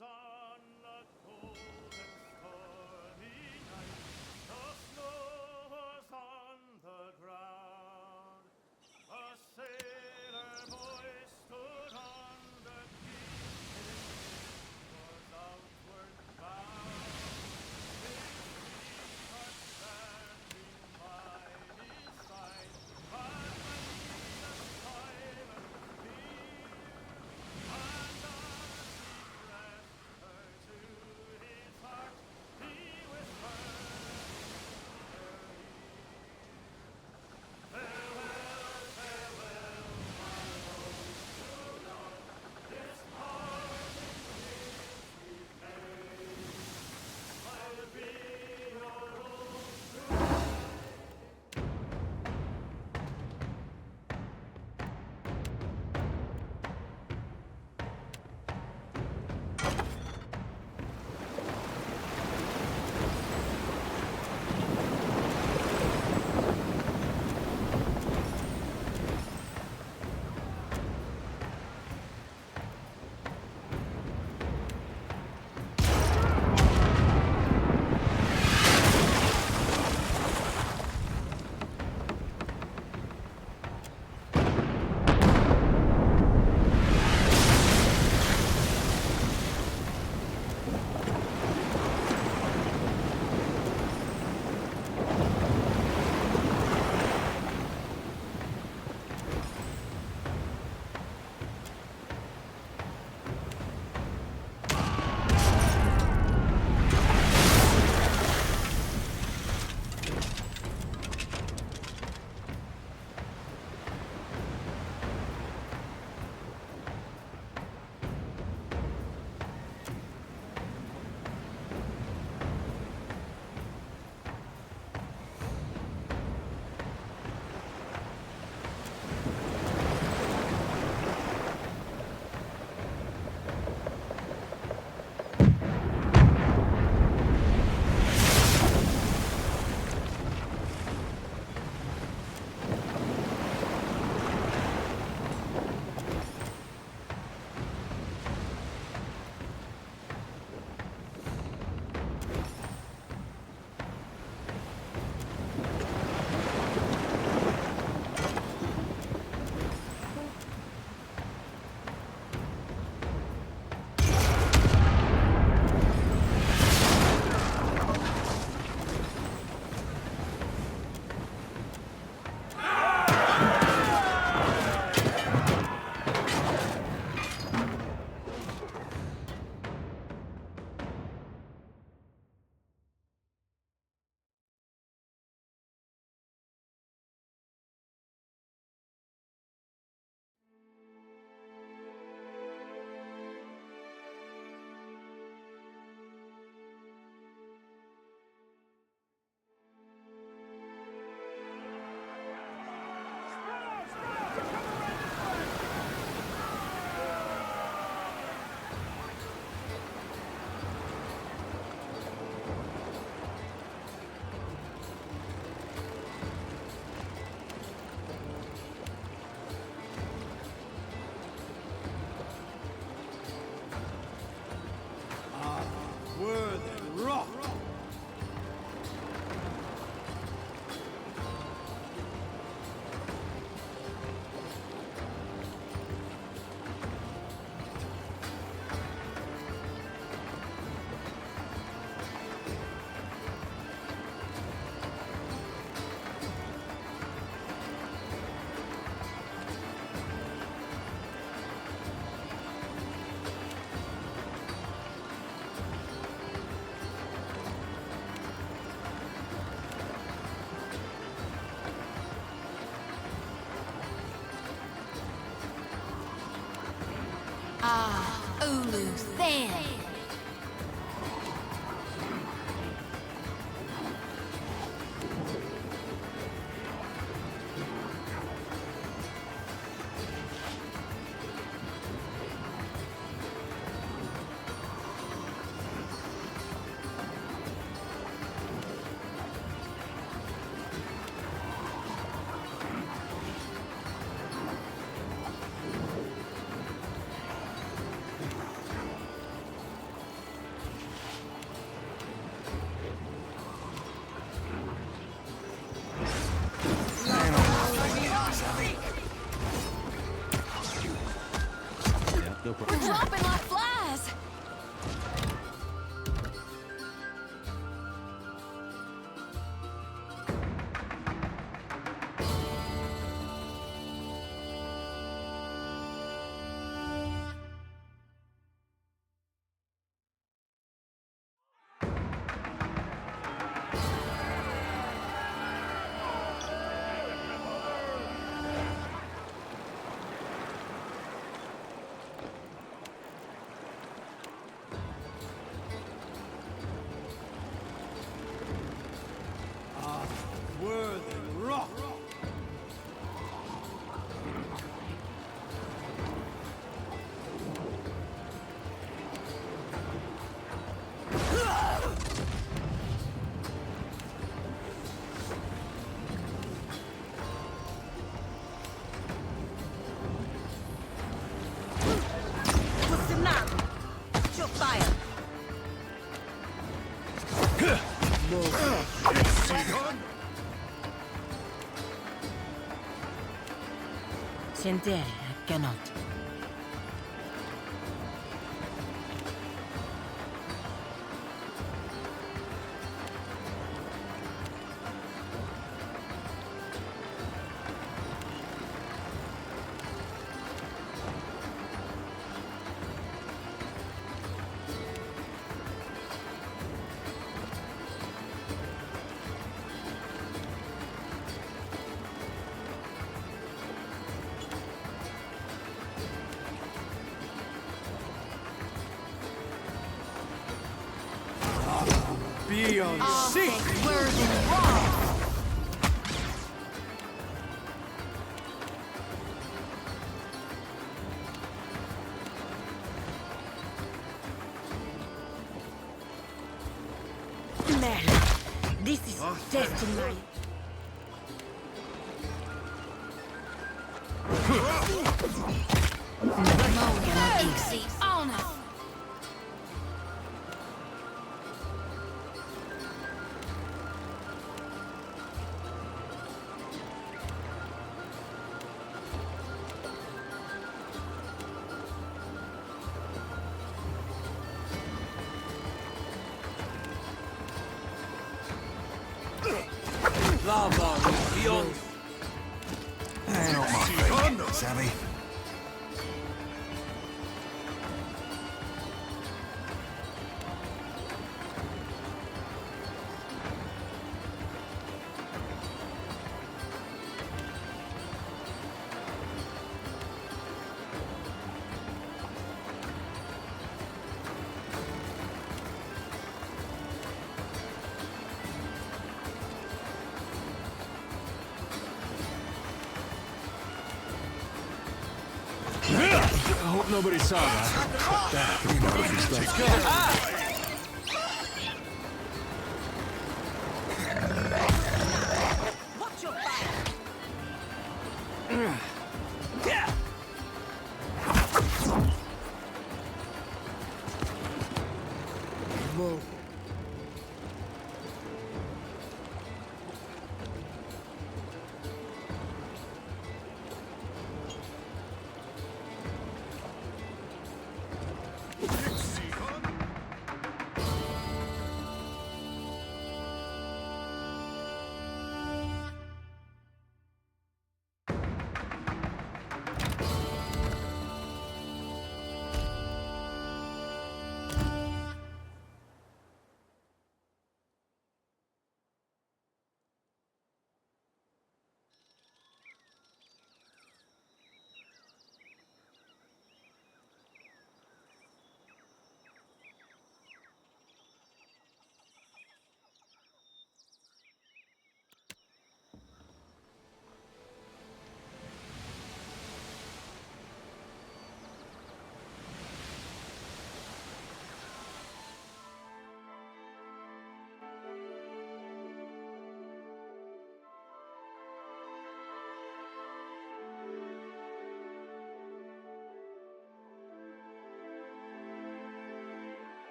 on a cold and stormy night. The snow was on the ground. A sailor boy stood on the quay. His was outward bound. His sweetheart standing by his side. But beneath a silent fear, and as he pressed her to his heart, he whispered in her ear, "Farewell, farewell, my own true love. This parting is made. I'll be your own true." Word and rock. Ah, Ulu Than. We're dropping like flies. Scendere, cannot. Be on All sick! things words and wrong. Man, this is destiny. Mogan exceed honor. Lava beyond. Not my favourite, Savvy. I hope nobody saw that. You know if he's done. Watch your back. Move.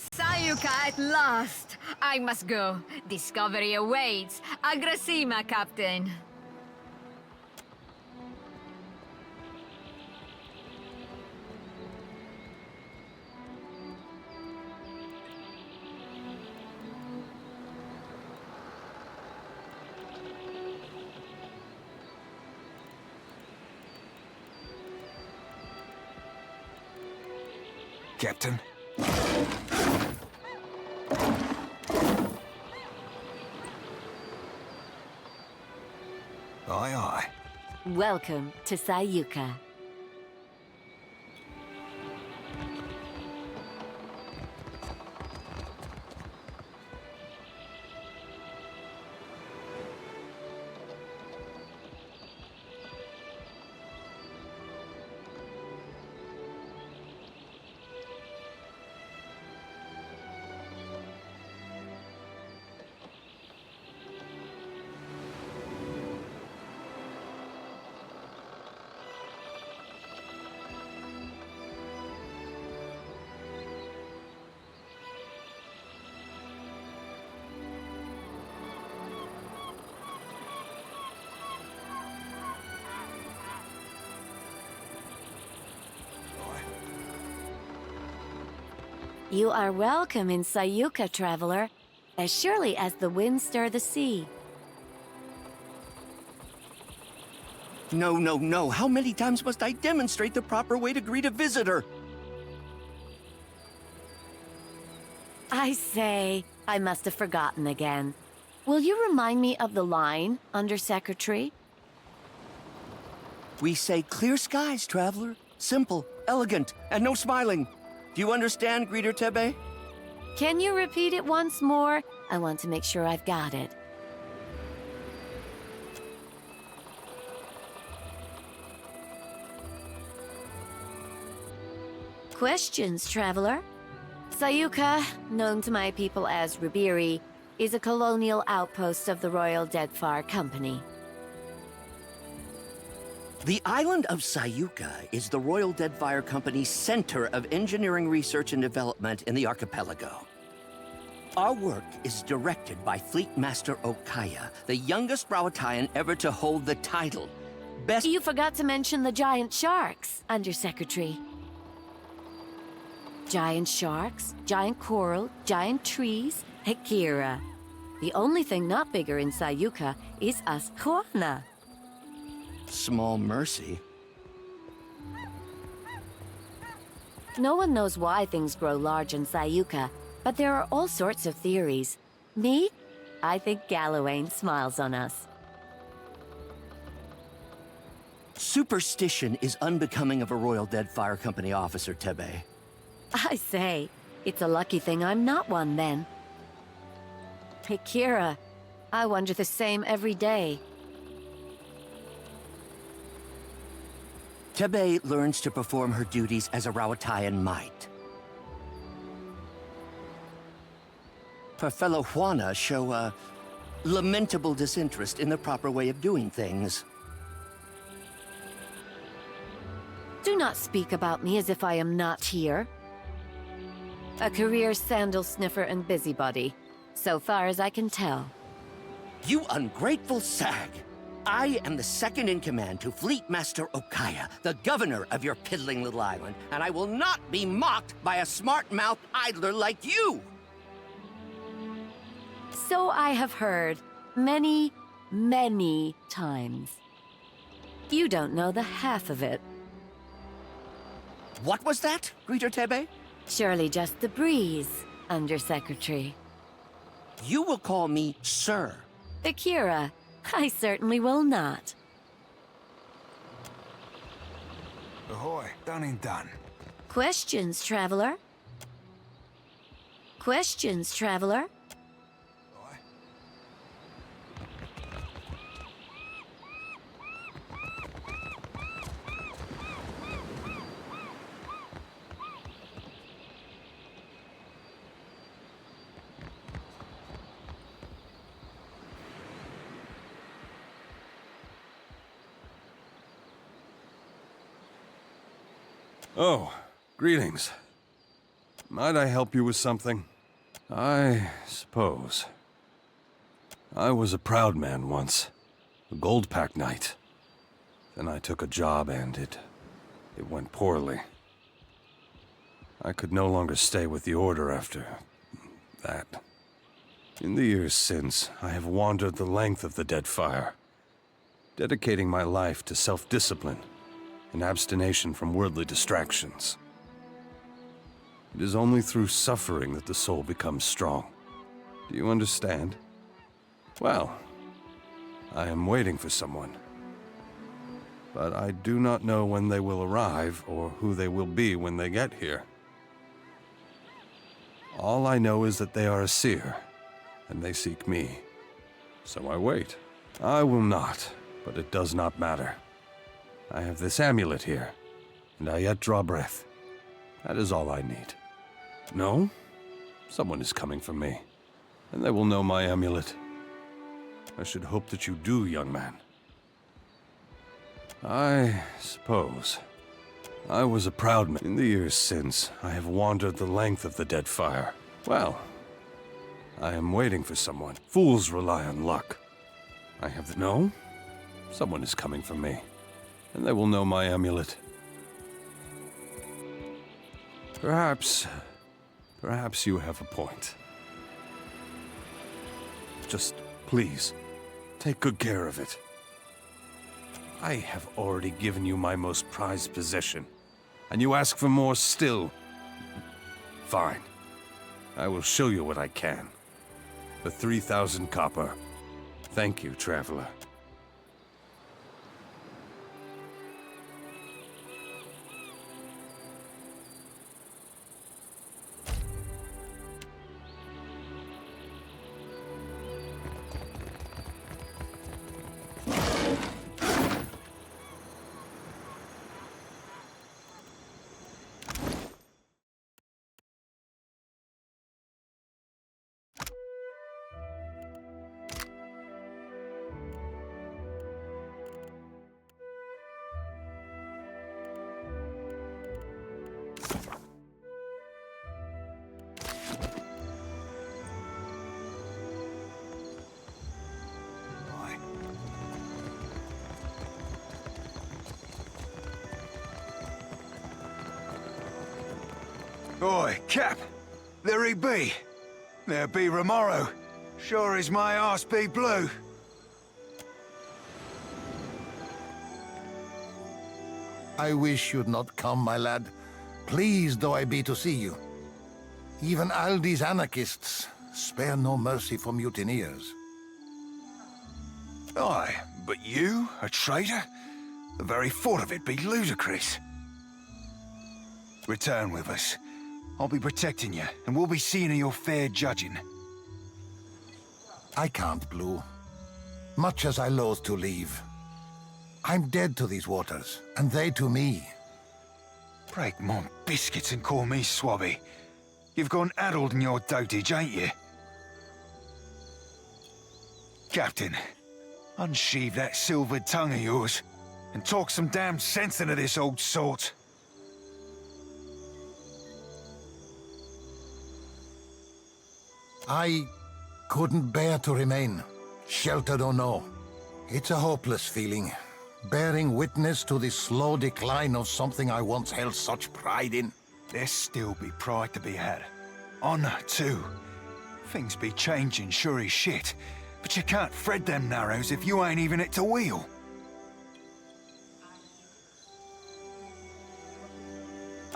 Sayuka at last! I must go. Discovery awaits. Agrasima, Captain. Captain? Aye, aye. Welcome to Sayuka. You are welcome in Sayuka, traveler, as surely as the winds stir the sea. No, no, no. How many times must I demonstrate the proper way to greet a visitor? I say, I must have forgotten again. Will you remind me of the line, Undersecretary? We say clear skies, traveler. Simple, elegant, and no smiling. Do you understand, Greeter Tebe? Can you repeat it once more? I want to make sure I've got it. Questions, traveler? Sayuka, known to my people as Ribiri, is a colonial outpost of the Royal Deadfire Company. The island of Sayuka is the Royal Deadfire Company's center of engineering research and development in the archipelago. Our work is directed by Fleet Master Okaya, the youngest Rawatayan ever to hold the title. Best— You forgot to mention the giant sharks, Undersecretary. Giant sharks, giant coral, giant trees, Hekira. The only thing not bigger in Sayuka is Asquana. Small mercy. No one knows why things grow large in Sayuka, but there are all sorts of theories. Me? I think Gallowayne smiles on us. Superstition is unbecoming of a Royal Deadfire Company officer, Tebe. I say, it's a lucky thing I'm not one then. Hekira, I wonder the same every day. Tebe learns to perform her duties as a Rawatayan might. Her fellow Juana show a lamentable disinterest in the proper way of doing things. Do not speak about me as if I am not here. A career sandal sniffer and busybody, so far as I can tell. You ungrateful sag! I am the second in command to Fleet Master Okaya, the governor of your piddling little island, and I will not be mocked by a smart-mouthed idler like you! So I have heard many, many times. You don't know the half of it. What was that, Greeter Tebe? Surely just the breeze, Undersecretary. You will call me Sir. Akira, I certainly will not. Ahoy, done and done. Questions, traveler? Questions, traveler? Aye. Oh, greetings. Might I help you with something? I suppose. I was a proud man once. A gold pack knight. Then I took a job and it went poorly. I could no longer stay with the Order after that. In the years since, I have wandered the length of the Deadfire, dedicating my life to self-discipline and abstination from worldly distractions. It is only through suffering that the soul becomes strong. Do you understand? Well, I am waiting for someone. But I do not know when they will arrive or who they will be when they get here. All I know is that they are a seer, and they seek me. So I wait. I will not, but it does not matter. I have this amulet here, and I yet draw breath. That is all I need. No? Someone is coming for me, and they will know my amulet. I should hope that you do, young man. I suppose. I was a proud man. In the years since, I have wandered the length of the Deadfire. Well, I am waiting for someone. Fools rely on luck. I have the... No? Someone is coming for me, and they will know my amulet. Perhaps you have a point. Just, please, take good care of it. I have already given you my most prized possession, and you ask for more still. Fine. I will show you what I can. For 3,000 copper. Thank you, traveler. Oi, Cap! There he be. There be Romero. Sure as my arse be blue. I wish you'd not come, my lad. Pleased though I be to see you. Even Aldi's anarchists spare no mercy for mutineers. Aye, but you, a traitor? The very thought of it be ludicrous. Return with us. I'll be protecting you, and we'll be seeing your fair judging. I can't, Blue. Much as I loathe to leave. I'm dead to these waters, and they to me. Break my biscuits and call me Swabby. You've gone addled in your dotage, ain't you? Captain, unsheathe that silvered tongue of yours, and talk some damn sense into this old sort. I couldn't bear to remain, sheltered or no. It's a hopeless feeling, bearing witness to the slow decline of something I once held such pride in. There still be pride to be had. Honor, too. Things be changing sure as shit, but you can't thread them narrows if you ain't even at the wheel.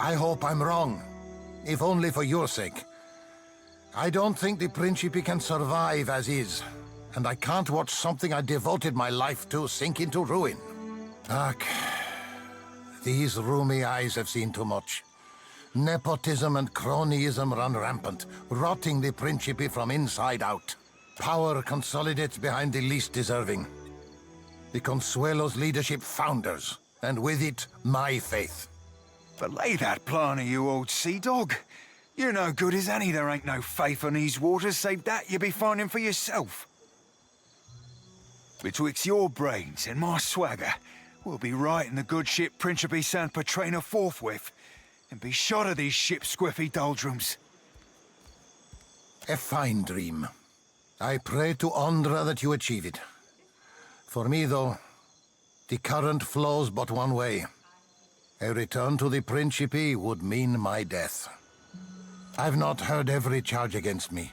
I hope I'm wrong, if only for your sake. I don't think the Principe can survive as is, and I can't watch something I devoted my life to sink into ruin. Ach, these roomy eyes have seen too much. Nepotism and cronyism run rampant, rotting the Principe from inside out. Power consolidates behind the least deserving. The Consuelo's leadership founders, and with it, my faith. Belay that plan of you, old sea dog. You're no good as any. There ain't no faith on these waters, save that you be finding for yourself. Betwixt your brains and my swagger, we'll be right in the good ship Principe San Petrino forthwith. and be shot of these ship-squiffy doldrums. A fine dream. I pray to Ondra that you achieve it. For me, though, the current flows but one way. A return to the Principe would mean my death. I've not heard every charge against me,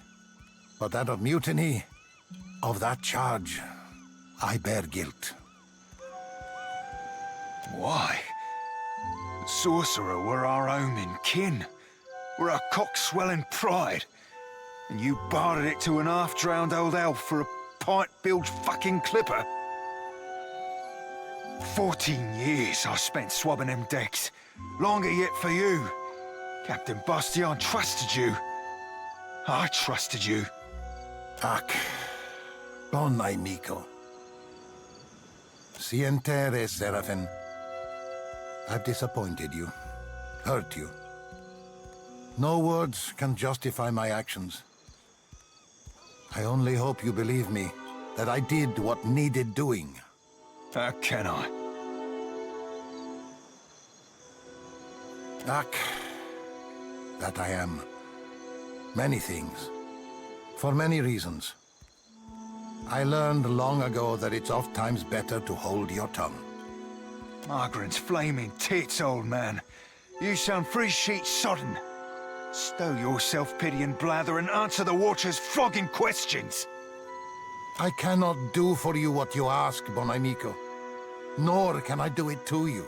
but that of mutiny, of that charge, I bear guilt. Why? The Sorcerer were our omen kin. Were our cock-swelling pride. And you bartered it to an half-drowned old elf for a pint-bilged fucking clipper. 14 years I spent swabbing them decks. Longer yet for you. Captain Bastion trusted you. I trusted you. Ac, bon amico. Sientere, Seraphin. I've disappointed you, hurt you. No words can justify my actions. I only hope you believe me, that I did what needed doing. How can I? Ac, that I am. Many things. For many reasons. I learned long ago that it's oft times better to hold your tongue. Margaret's flaming tits, old man. You sound free sheet sodden. Stow your self-pitying blather and answer the Watcher's flogging questions. I cannot do for you what you ask, bon amico. Nor can I do it to you.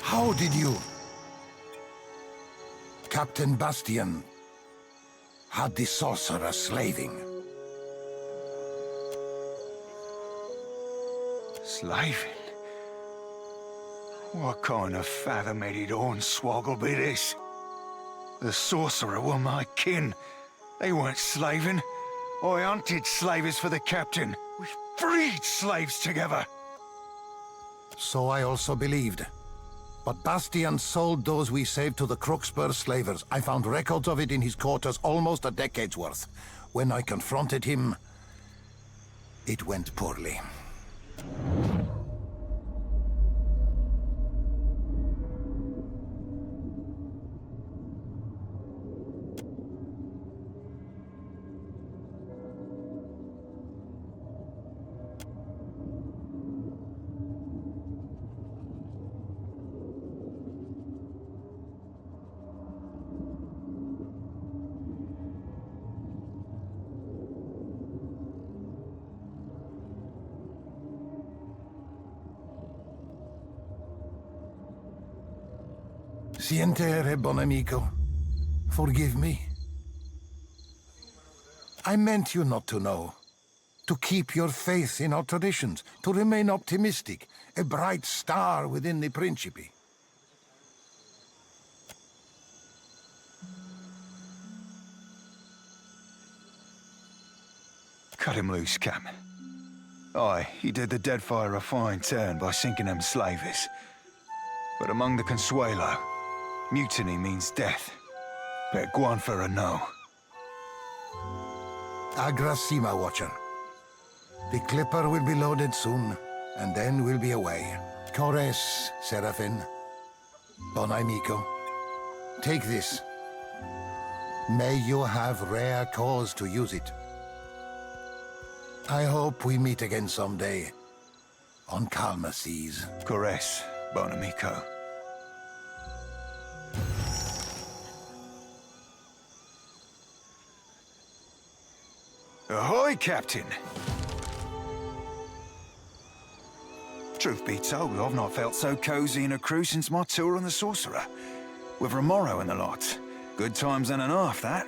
How did you? Captain Bastion had the Sorcerer slaving. Slaving? What kind of fathom-headed hornswoggle be this? The Sorcerer were my kin. They weren't slaving. I hunted slavers for the captain. We freed slaves together. So I also believed. But Bastion sold those we saved to the Crooksburg slavers. I found records of it in his quarters, almost a decade's worth. When I confronted him, it went poorly. Sientere, bon amico. Forgive me. I meant you not to know. To keep your faith in our traditions. To remain optimistic. A bright star within the Principe. Cut him loose, Cap. Aye, he did the Deadfire a fine turn by sinking them slavers. But among the Consuelo, mutiny means death. Bet go on for a no. Agrasima, Watcher. The Clipper will be loaded soon, and then we'll be away. Cores, Seraphin. Bon amico. Take this. May you have rare cause to use it. I hope we meet again someday. On calmer seas. Cores, bon amico. Ahoy, Captain! Truth be told, I've not felt so cozy in a crew since my tour on the Sorcerer. With Romero and the lot. Good times and a half, that.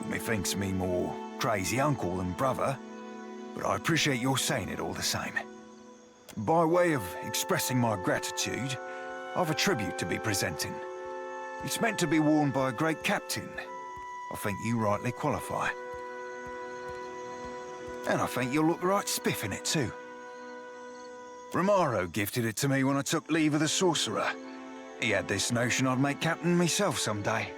Methinks me more crazy uncle than brother, but I appreciate your saying it all the same. By way of expressing my gratitude, I've a tribute to be presenting. It's meant to be worn by a great captain. I think you rightly qualify. And I think you'll look right spiff in it too. Romero gifted it to me when I took leave of the Sorcerer. He had this notion I'd make captain myself someday.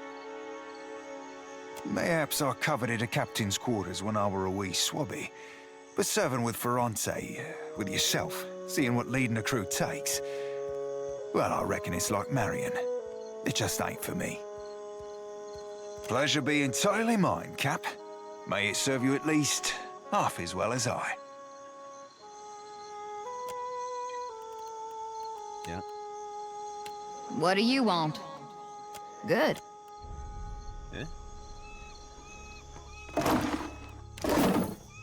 Mayhaps I coveted a captain's quarters when I were a wee swabby, but serving with Ferrante, with yourself, seeing what leading a crew takes, well, I reckon it's like marrying. It just ain't for me. Pleasure be entirely mine, Cap. May it serve you at least half as well as I. Yeah. What do you want? Good. Yeah.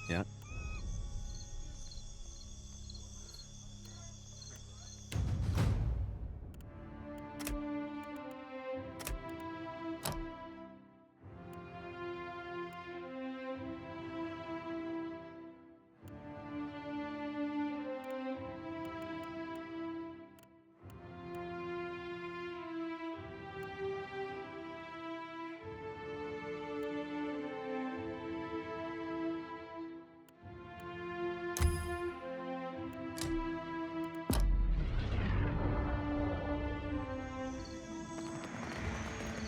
Yeah.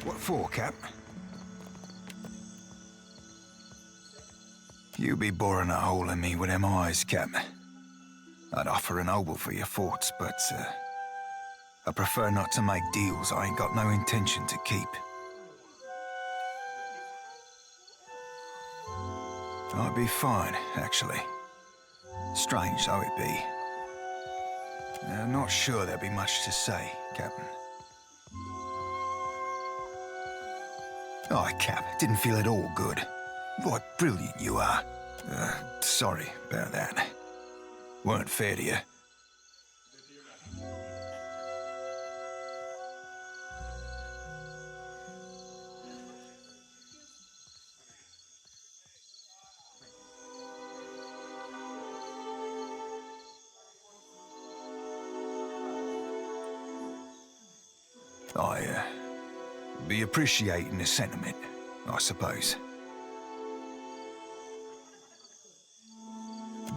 What for, Cap? You be boring a hole in me with them eyes, Cap. I'd offer an obol for your thoughts, but, I prefer not to make deals I ain't got no intention to keep. I'd be fine, actually. Strange though it be. I'm not sure there'd be much to say, Captain. Oh, Cap, didn't feel at all good. What brilliant you are. Sorry about that. Weren't fair to you. I, be appreciating the sentiment, I suppose.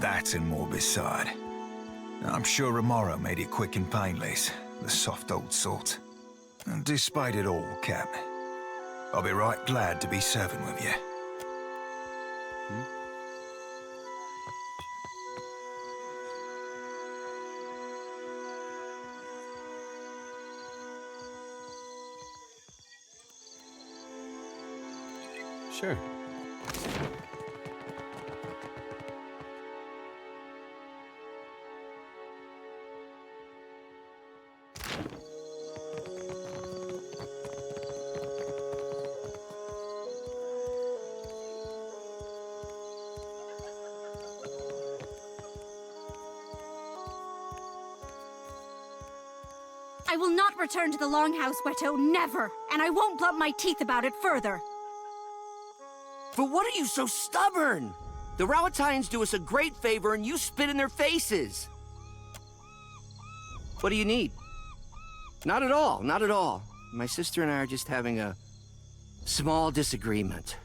That and more beside. I'm sure Romero made it quick and painless, the soft old sort. And despite it all, Cap, I'll be right glad to be serving with you. Sure. I will not return to the Longhouse, Weto, never! And I won't blunt my teeth about it further. But what are you so stubborn? The Rowattians do us a great favor and you spit in their faces. What do you need? Not at all, not at all. My sister and I are just having a small disagreement.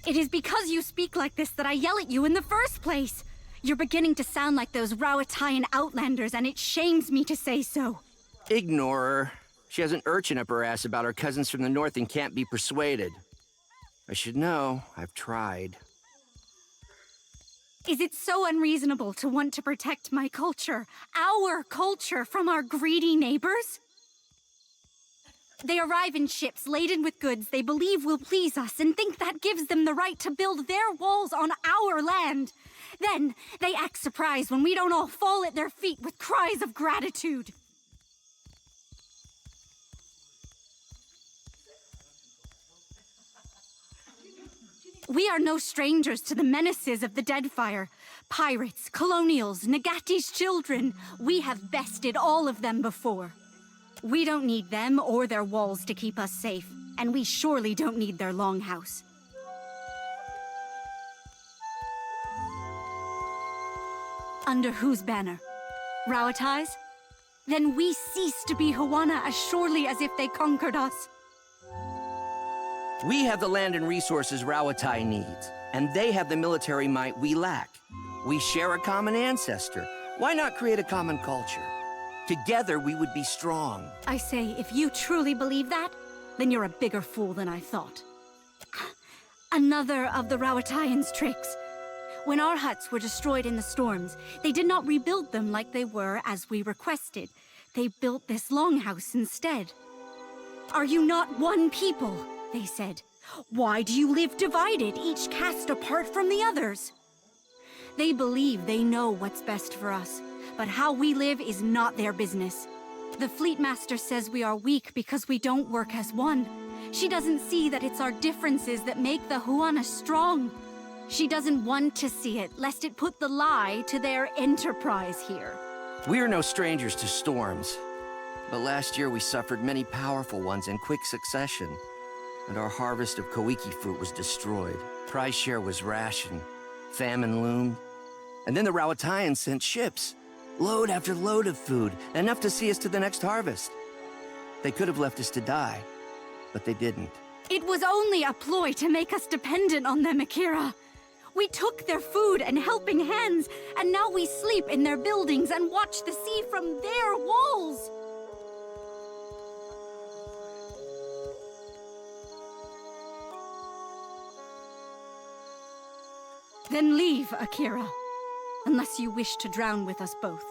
It is because you speak like this that I yell at you in the first place. You're beginning to sound like those Rowattian outlanders, and it shames me to say so. Ignore her. She has an urchin up her ass about her cousins from the north and can't be persuaded. I should know. I've tried. Is it so unreasonable to want to protect my culture, our culture, from our greedy neighbors? They arrive in ships laden with goods they believe will please us and think that gives them the right to build their walls on our land. Then they act surprised when we don't all fall at their feet with cries of gratitude. We are no strangers to the menaces of the Deadfire. Pirates, colonials, Nagati's children. We have bested all of them before. We don't need them or their walls to keep us safe, and we surely don't need their longhouse. Under whose banner? Rowatti's? Then we cease to be Hawana as surely as if they conquered us. We have the land and resources Rowattai needs, and they have the military might we lack. We share a common ancestor. Why not create a common culture? Together we would be strong. I say, if you truly believe that, then you're a bigger fool than I thought. Another of the Rawatayan's tricks. When our huts were destroyed in the storms, they did not rebuild them like they were as we requested. They built this longhouse instead. "Are you not one people?" they said. "Why do you live divided, each cast apart from the others?" They believe they know what's best for us, but how we live is not their business. The Fleet Master says we are weak because we don't work as one. She doesn't see that it's our differences that make the Huana strong. She doesn't want to see it, lest it put the lie to their enterprise here. We are no strangers to storms. But last year we suffered many powerful ones in quick succession, and our harvest of Koiki fruit was destroyed. Prize share was rationed. Famine loomed. And then the Rawatayans sent ships. Load after load of food, enough to see us to the next harvest. They could have left us to die, but they didn't. It was only a ploy to make us dependent on them, Akira. We took their food and helping hands, and now we sleep in their buildings and watch the sea from their walls. Then leave, Akira. Unless you wish to drown with us both.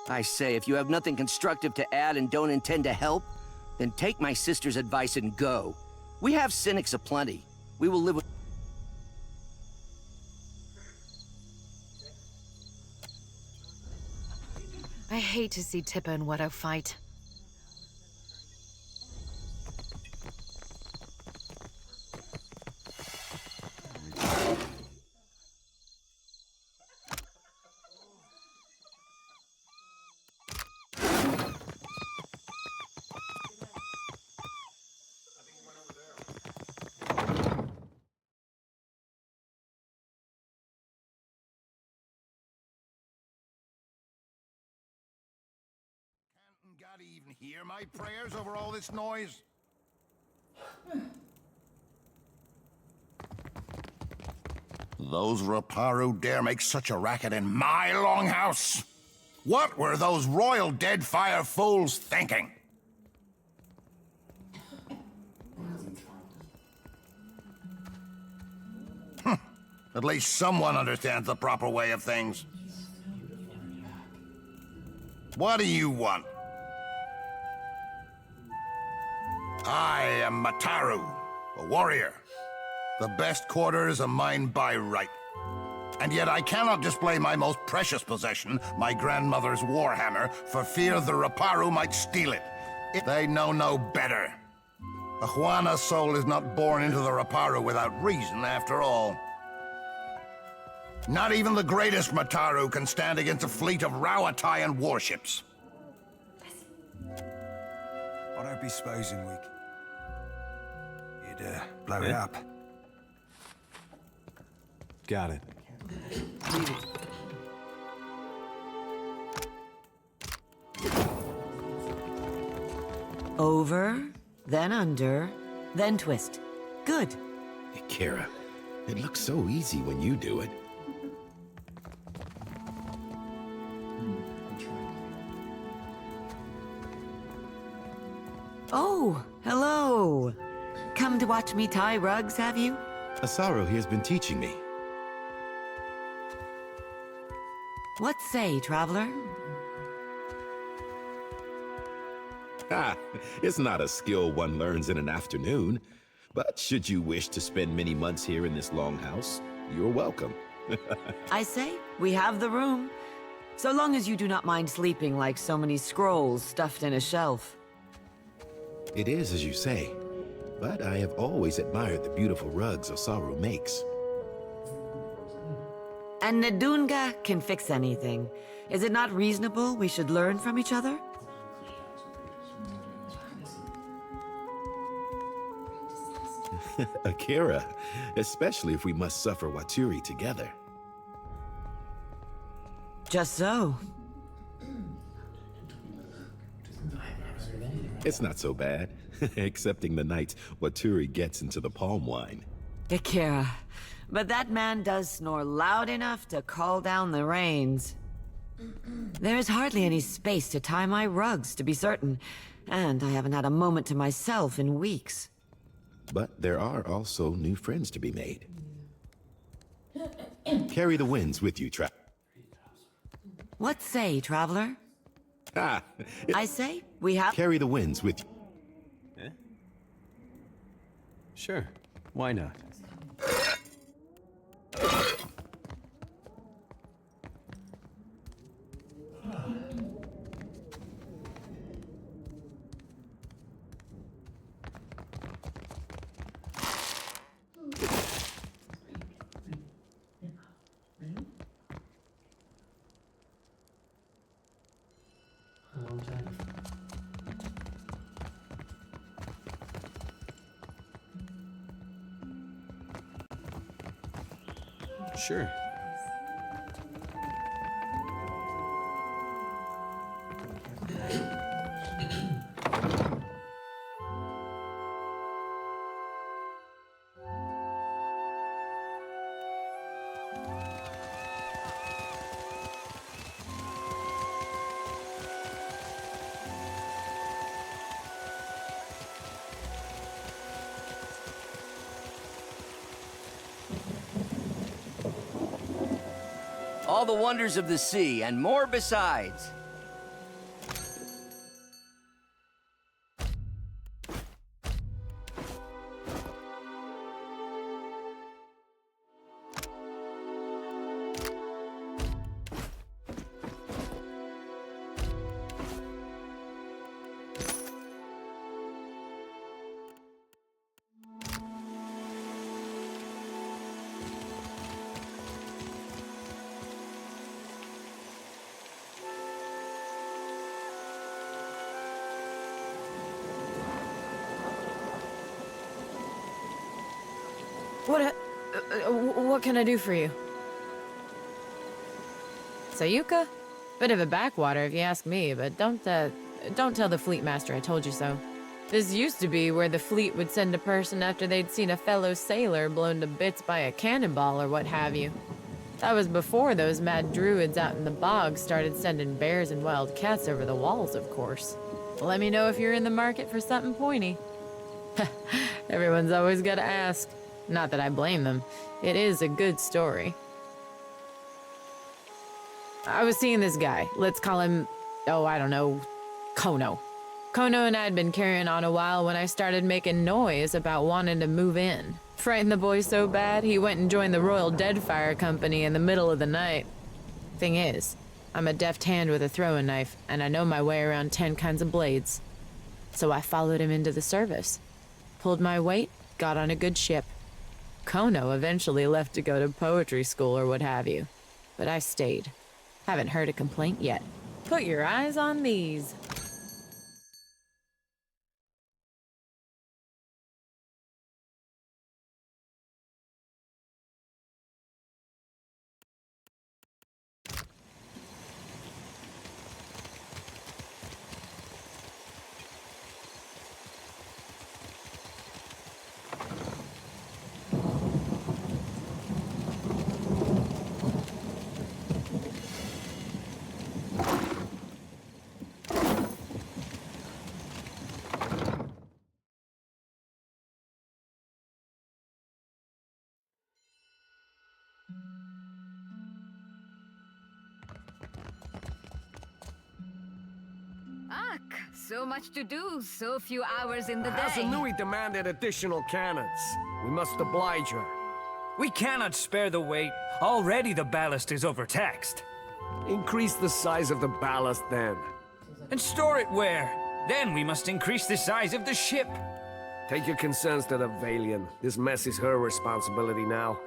I say, if you have nothing constructive to add and don't intend to help, then take my sister's advice and go. We have cynics aplenty. We will live with... I hate to see Tippa and Wedo fight. God even hear my prayers over all this noise? Those Raparu dare make such a racket in my longhouse? What were those royal Deadfire fools thinking? At least someone understands the proper way of things. What do you want? I am Mataru, a warrior. The best quarters are mine by right. And yet I cannot display my most precious possession, my grandmother's warhammer, for fear the Raparu might steal it. They know no better. A Huana soul is not born into the Raparu without reason, after all. Not even the greatest Mataru can stand against a fleet of Rawatayan warships. I don't be supposing we... You'd, blow it up. Got it. Over, then under, then twist. Good. Akira, it looks so easy when you do it. Oh, hello. Come to watch me tie rugs, have you? Asaro here's been teaching me. What say, traveler? Ha! It's not a skill one learns in an afternoon. But should you wish to spend many months here in this longhouse, you're welcome. I say, we have the room. So long as you do not mind sleeping like so many scrolls stuffed in a shelf. It is as you say, but I have always admired the beautiful rugs Osaru makes. And Nadunga can fix anything. Is it not reasonable we should learn from each other? Akira, especially if we must suffer Waturi together. Just so. It's not so bad, excepting the nights Waturi gets into the palm wine. Akira, but that man does snore loud enough to call down the rains. There is hardly any space to tie my rugs, to be certain, and I haven't had a moment to myself in weeks. but there are also new friends to be made. Carry the winds with you, What say, traveler? Ah, I say, we have... carry the winds with you. Eh? Sure. Why not? Sure. All the wonders of the sea, and more besides. What can I do for you? Sayuka? Bit of a backwater if you ask me, but don't tell the fleet master I told you so. This used to be where the fleet would send a person after they'd seen a fellow sailor blown to bits by a cannonball or what have you. That was before those mad druids out in the bogs started sending bears and wild cats over the walls, of course. Let me know if you're in the market for something pointy. Everyone's always gotta ask. Not that I blame them. It is a good story. I was seeing this guy. Let's call him, oh, I don't know, Kono. Kono and I had been carrying on a while when I started making noise about wanting to move in. Frightened the boy so bad, he went and joined the Royal Deadfire Company in the middle of the night. Thing is, I'm a deft hand with a throwing knife, and I know my way around 10 kinds of blades. So I followed him into the service. Pulled my weight, got on a good ship. Kono eventually left to go to poetry school or what have you. But I stayed. Haven't heard a complaint yet. Put your eyes on these. So much to do, so few hours in the day. Hasanui demanded additional cannons. We must oblige her. We cannot spare the weight. Already the ballast is overtaxed. Increase the size of the ballast then. And store it where? Then we must increase the size of the ship. Take your concerns to the Valian. This mess is her responsibility now.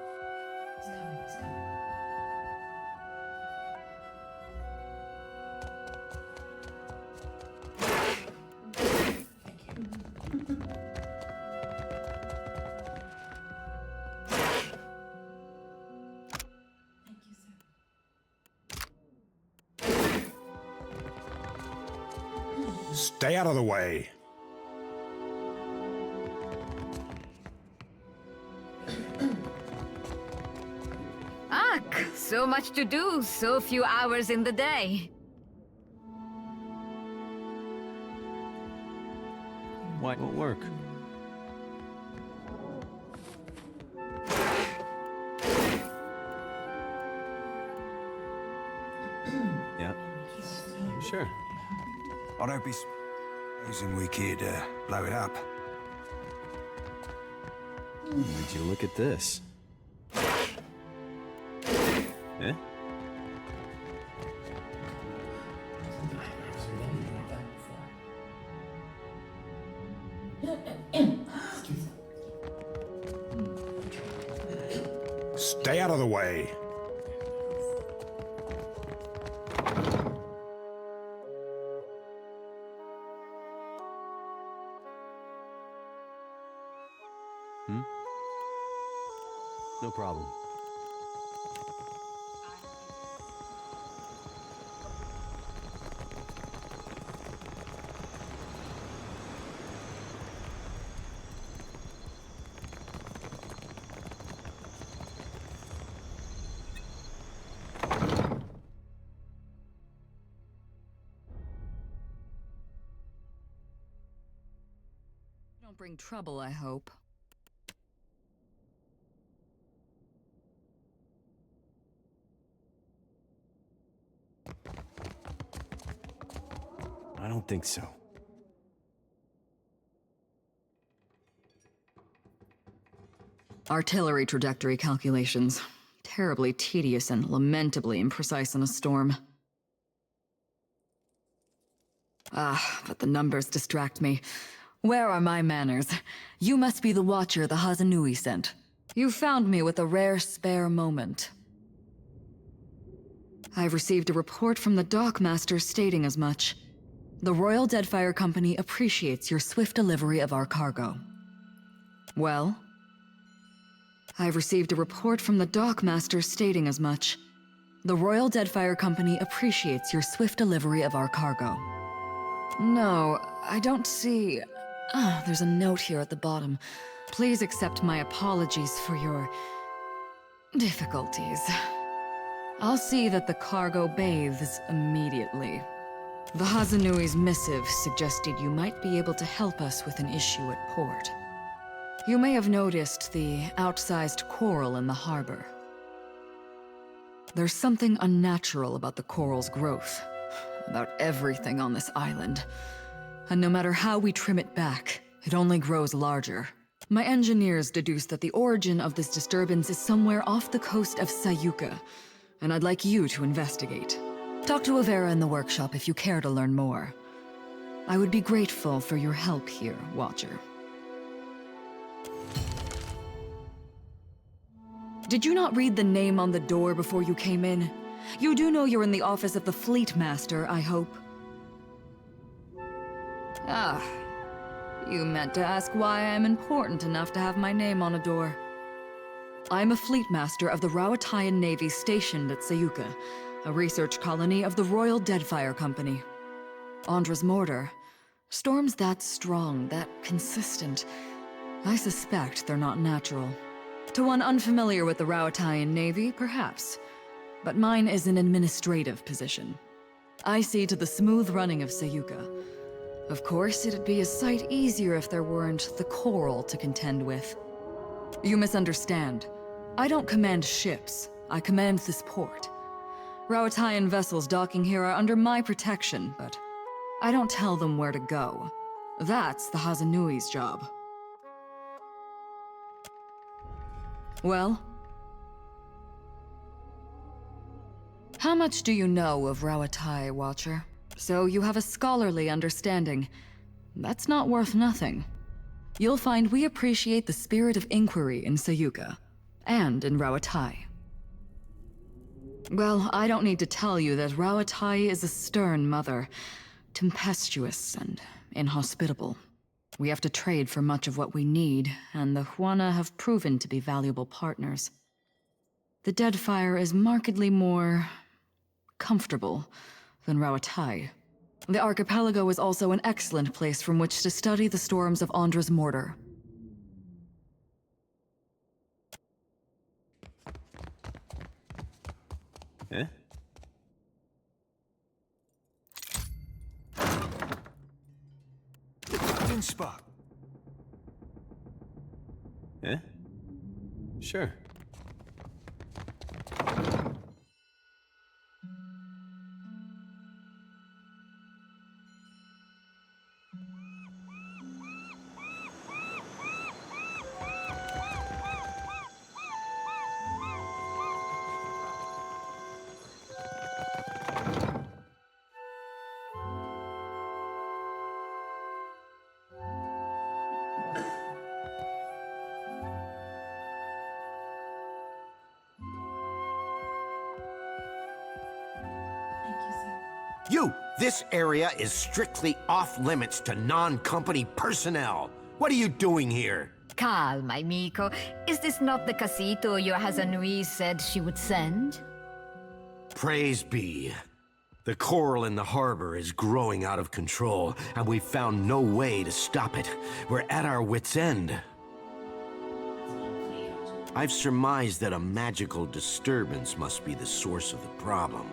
Stay out of the way. So much to do, so few hours in the day. Why won't work? Sure. I don't be supposing we could blow it up. Would you look at this? Eh? Stay out of the way. No problem. Don't bring trouble, I hope. I don't think so. Artillery trajectory calculations. Terribly tedious and lamentably imprecise in a storm. But the numbers distract me. Where are my manners? You must be the watcher the Hazanui sent. You found me with a rare spare moment. I've received a report from the dockmaster stating as much. The Royal Deadfire Company appreciates your swift delivery of our cargo. Well? I've received a report from the dockmaster stating as much. The Royal Deadfire Company appreciates your swift delivery of our cargo. No, I don't see... there's a note here at the bottom. Please accept my apologies for your... difficulties. I'll see that the cargo bathes immediately. The Hazanui's missive suggested you might be able to help us with an issue at port. You may have noticed the outsized coral in the harbor. There's something unnatural about the coral's growth, about everything on this island. And no matter how we trim it back, it only grows larger. My engineers deduce that the origin of this disturbance is somewhere off the coast of Sayuka, and I'd like you to investigate. Talk to Avera in the workshop if you care to learn more. I would be grateful for your help here, Watcher. Did you not read the name on the door before you came in? You do know you're in the office of the Fleet Master, I hope. You meant to ask why I'm important enough to have my name on a door. I'm a Fleet Master of the Rawatayan Navy stationed at Sayuka, a research colony of the Royal Deadfire Company. Andra's mortar. Storms that strong, that consistent. I suspect they're not natural. To one unfamiliar with the Rawatayan Navy, perhaps. But mine is an administrative position. I see to the smooth running of Sayuka. Of course, it'd be a sight easier if there weren't the coral to contend with. You misunderstand. I don't command ships. I command this port. Rawatayan vessels docking here are under my protection, but I don't tell them where to go. That's the Hazanui's job. Well? How much do you know of Rawatai, Watcher? So you have a scholarly understanding. That's not worth nothing. You'll find we appreciate the spirit of inquiry in Sayuka, and in Rawatai. Well, I don't need to tell you that Rawatai is a stern mother, tempestuous and inhospitable. We have to trade for much of what we need, and the Huana have proven to be valuable partners. The Deadfire is markedly more comfortable than Rawatai. The archipelago is also an excellent place from which to study the storms of Andra's mortar. Eh? In spot. Eh? Sure. You! This area is strictly off-limits to non-company personnel. What are you doing here? Calma, amico. Is this not the casito your Hazanui said she would send? Praise be. The coral in the harbor is growing out of control, and we've found no way to stop it. We're at our wits' end. I've surmised that a magical disturbance must be the source of the problem.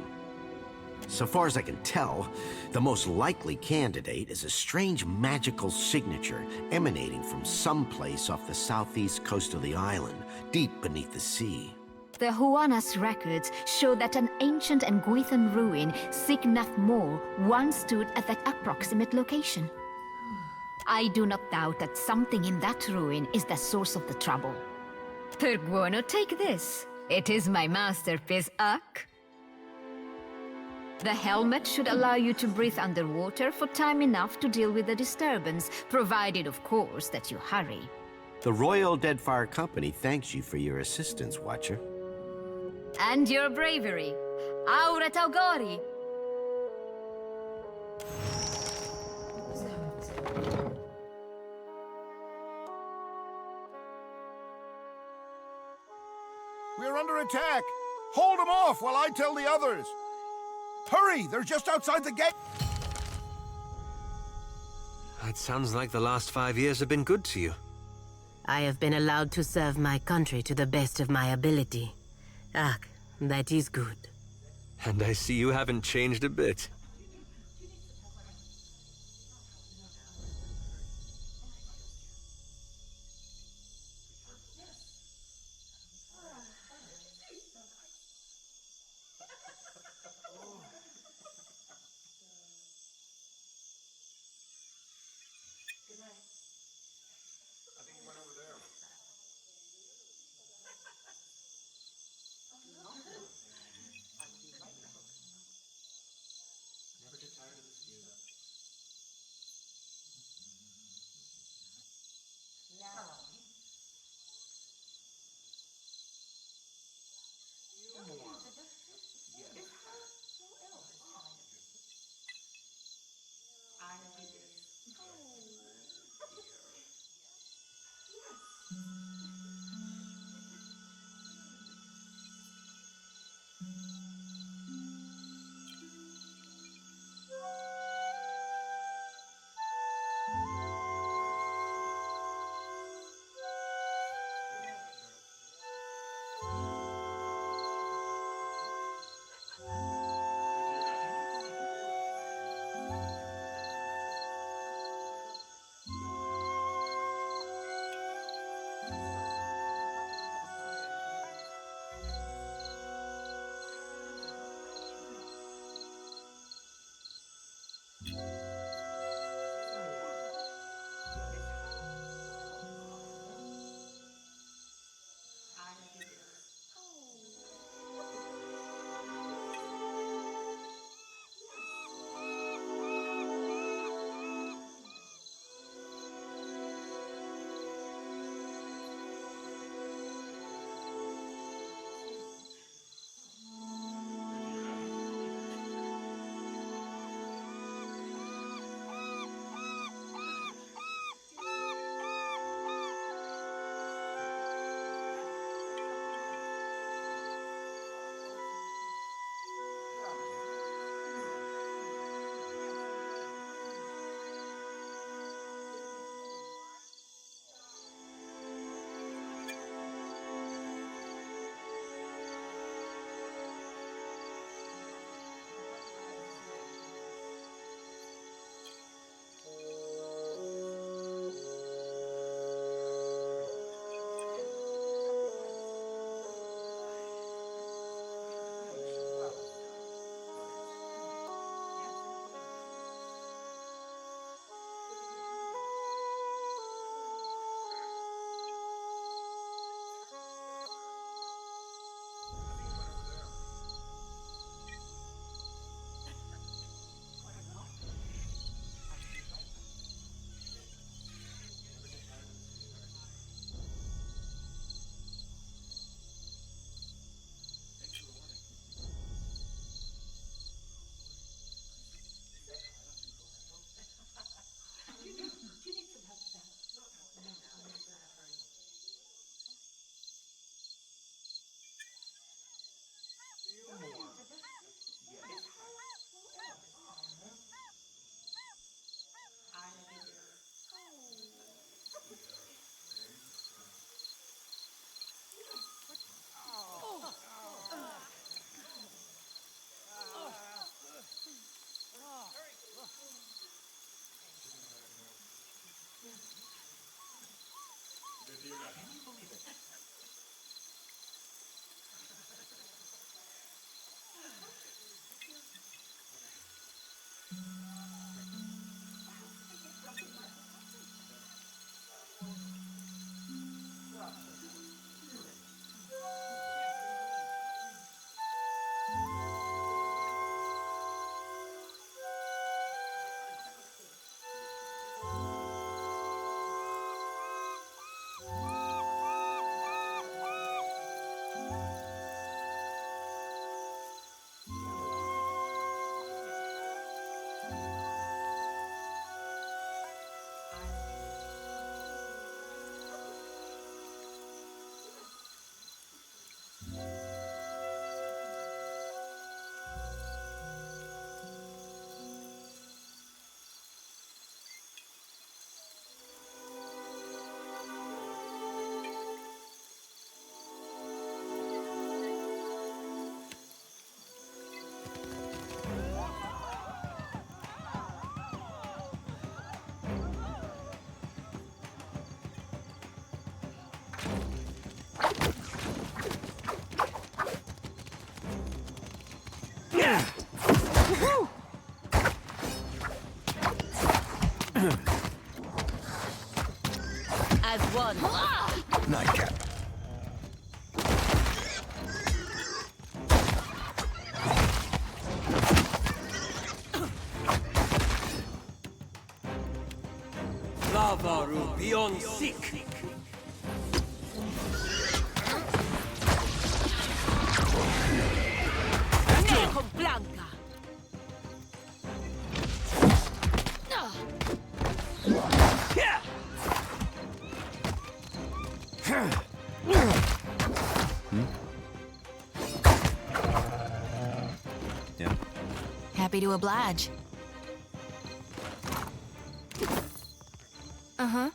So far as I can tell, the most likely candidate is a strange magical signature emanating from someplace off the southeast coast of the island, deep beneath the sea. The Huanas records show that an ancient and Guithan ruin, Signath Mall, once stood at that approximate location. I do not doubt that something in that ruin is the source of the trouble. Perguono, take this. It is my masterpiece, Uck. The helmet should allow you to breathe underwater for time enough to deal with the disturbance, provided, of course, that you hurry. The Royal Deadfire Company thanks you for your assistance, Watcher. And your bravery. Aura Taugori! We're under attack! Hold them off while I tell the others! Hurry! They're just outside the gate! It sounds like the last 5 years have been good to you. I have been allowed to serve my country to the best of my ability. Ah, that is good. And I see you haven't changed a bit. on! Nightcap. Lavaru beyond sick. Neco Blanca! Yeah. Happy to oblige. Uh-huh.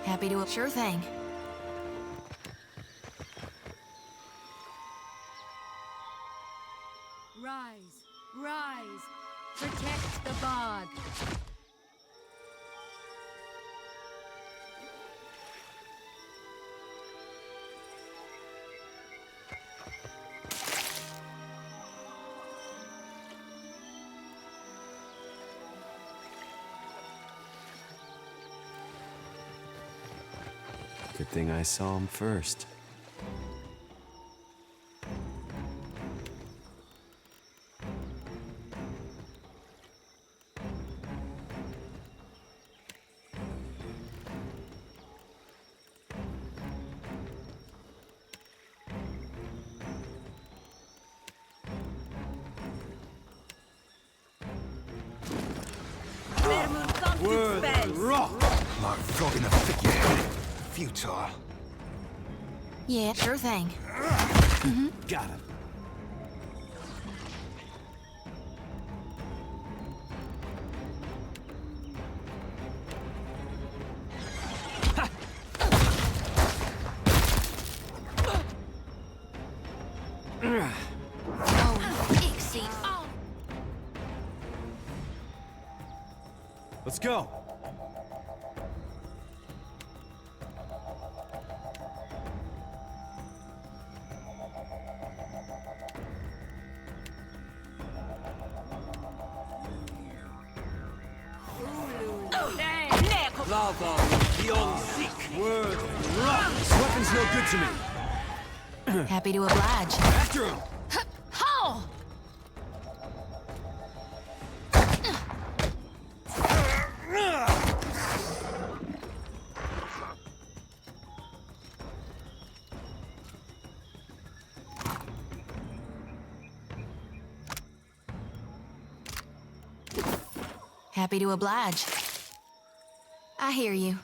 Happy to... Sure thing. Rise, rise, protect the bog. Good thing I saw him first. Like flogging a figurehead. Futile. Yeah, sure thing. Got him. Let's go. Lava beyond sick. Word rock. This weapon's no good to me. Happy to oblige. After him. How? Happy to oblige. I hear you.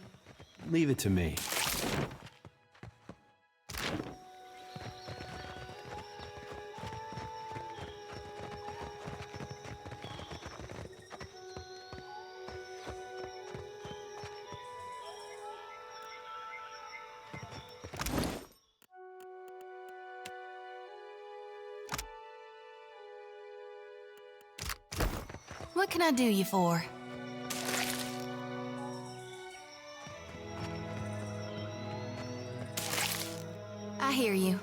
Leave it to me. What can I do you for? I hear you.